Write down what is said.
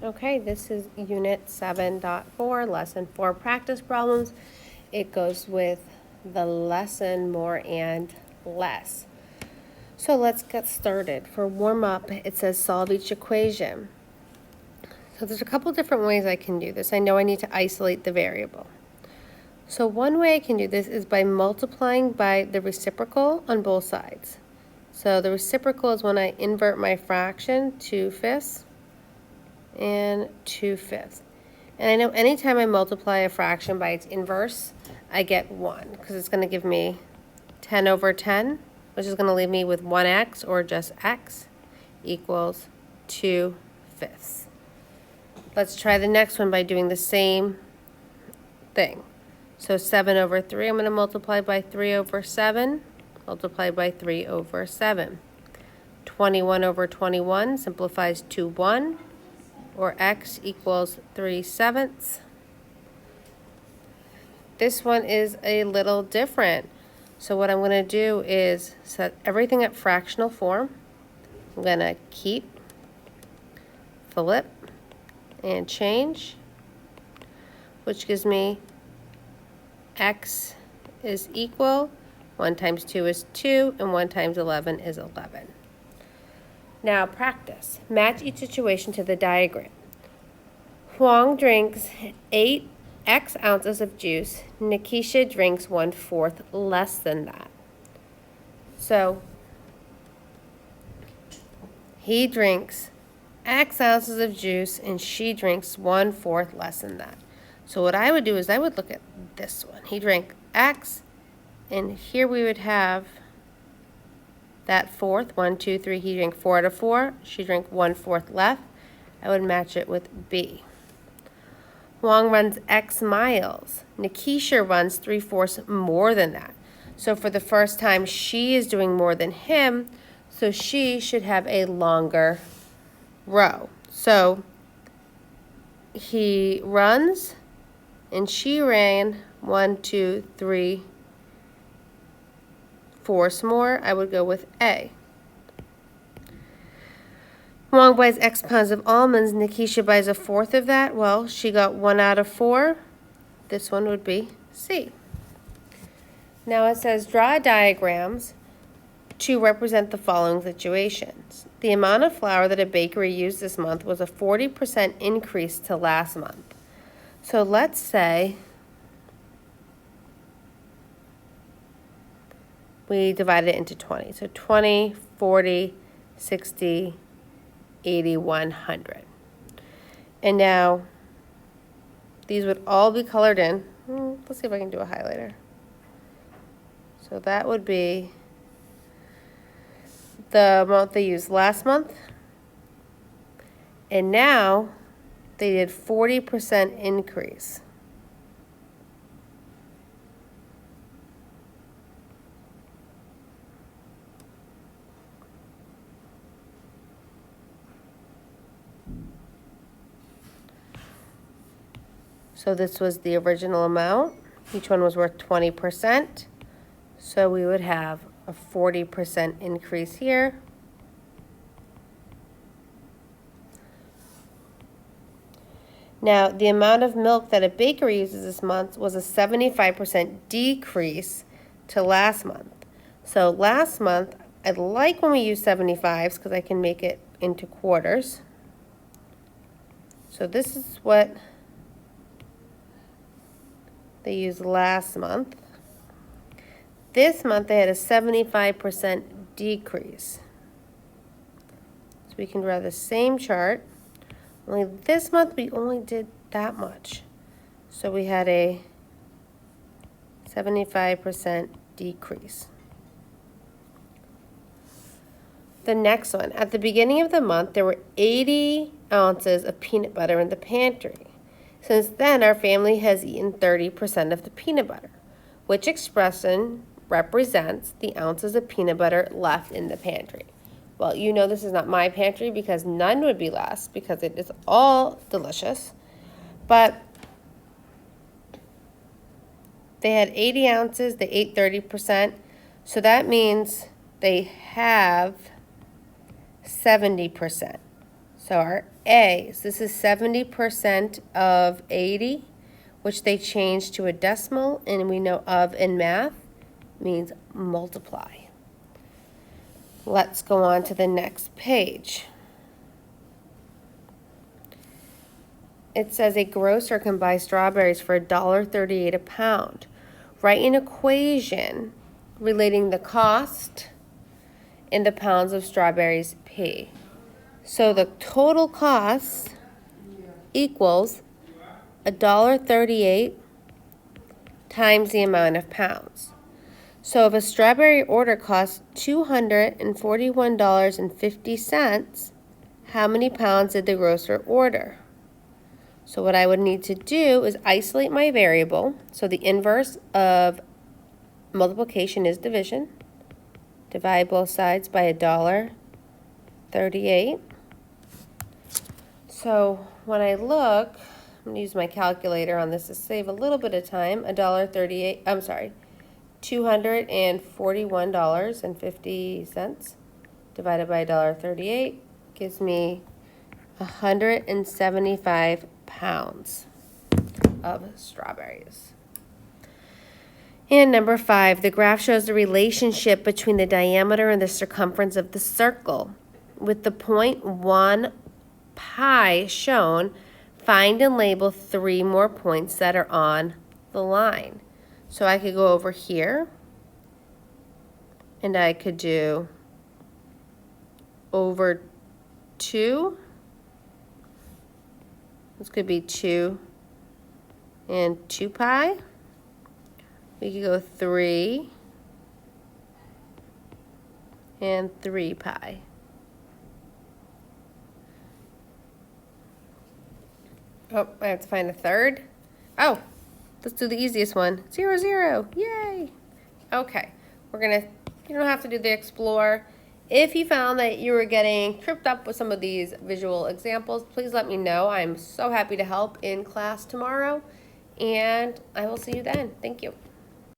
Okay, this is Unit 7.4, Lesson 4 practice problems. It goes with the lesson more and less. So let's get started. For warm up, it says solve each equation. So there's a couple different ways I can do this. I know I need to isolate the variable. So one way I can do this is by multiplying by the reciprocal on both sides. So the reciprocal is when I invert my fraction, 2/5 and 2/5. And I know anytime I multiply a fraction by its inverse, I get 1, because it's going to give me 10 over 10, which is going to leave me with 1x, or just x, equals 2/5. Let's try the next one by doing the same thing. So 7 over 3, I'm going to multiply by 3 over 7, multiply by 3 over 7. 21 over 21 simplifies to 1, or x equals 3/7. This one is a little different. So what I'm going to do is set everything at fractional form. I'm going to keep, flip, and change, which gives me x is equal, 1 times 2 is 2, and 1 times 11 is 11. Now practice. Match each situation to the diagram. Huang drinks 8 ounces of juice. Nikisha drinks 1/4 less than that. So he drinks X ounces of juice and she drinks 1/4 less than that. So what I would do is I would look at this one. He drank X, and here we would have that fourth, 1, 2, 3, he drank 4 out of 4. She drank 1/4 left. I would match it with B. Huang runs X miles. Nikisha runs 3/4 more than that. So for the first time, she is doing more than him, so she should have a longer row. So he runs, and she ran 1, 2, 3, 4 more. I would go with A. Huang buys X pounds of almonds. Nikisha buys 1/4 of that. Well, she got 1 out of 4. This one would be C. Now it says draw diagrams to represent the following situations. The amount of flour that a bakery used this month was a 40% increase to last month. So let's say we divide it into 20. So 20, 40, 60, 80, 100. And now these would all be colored in. Let's see if I can do a highlighter. So that would be the amount they used last month. And now they did 40% increase. So this was the original amount. Each one was worth 20%. So we would have a 40% increase here. Now, the amount of milk that a bakery uses this month was a 75% decrease to last month. So last month, I like when we use 75s because I can make it into quarters. So this is what they used last month. This month they had a 75% decrease. So we can draw the same chart. Only this month we only did that much. So we had a 75% decrease. The next one, at the beginning of the month, there were 80 ounces of peanut butter in the pantry. Since then, our family has eaten 30% of the peanut butter. Which expression represents the ounces of peanut butter left in the pantry? Well, you know this is not my pantry because none would be less because it is all delicious. But they had 80 ounces, they ate 30%. So that means they have 70%. So our A. So this is 70% of 80, which they changed to a decimal, and we know of in math means multiply. Let's go on to the next page. It says a grocer can buy strawberries for $1.38 a pound. Write an equation relating the cost in the pounds of strawberries paid. So the total cost equals $1.38 times the amount of pounds. So if a strawberry order costs $241.50, how many pounds did the grocer order? So what I would need to do is isolate my variable. So the inverse of multiplication is division. Divide both sides by $1.38. So when I look, I'm going to use my calculator on this to save a little bit of time. $241.50 divided by $1.38 gives me 175 pounds of strawberries. And number 5, the graph shows the relationship between the diameter and the circumference of the circle. With the point 1 pi shown, find and label 3 more points that are on the line. So I could go over here, and I could do over 2. This could be 2 and 2 pi. We could go 3 and 3 pi. Oh, I have to find a third. Oh, let's do the easiest one. 0, 0. Yay. Okay, you don't have to do the explore. If you found that you were getting tripped up with some of these visual examples, please let me know. I'm so happy to help in class tomorrow, and I will see you then. Thank you.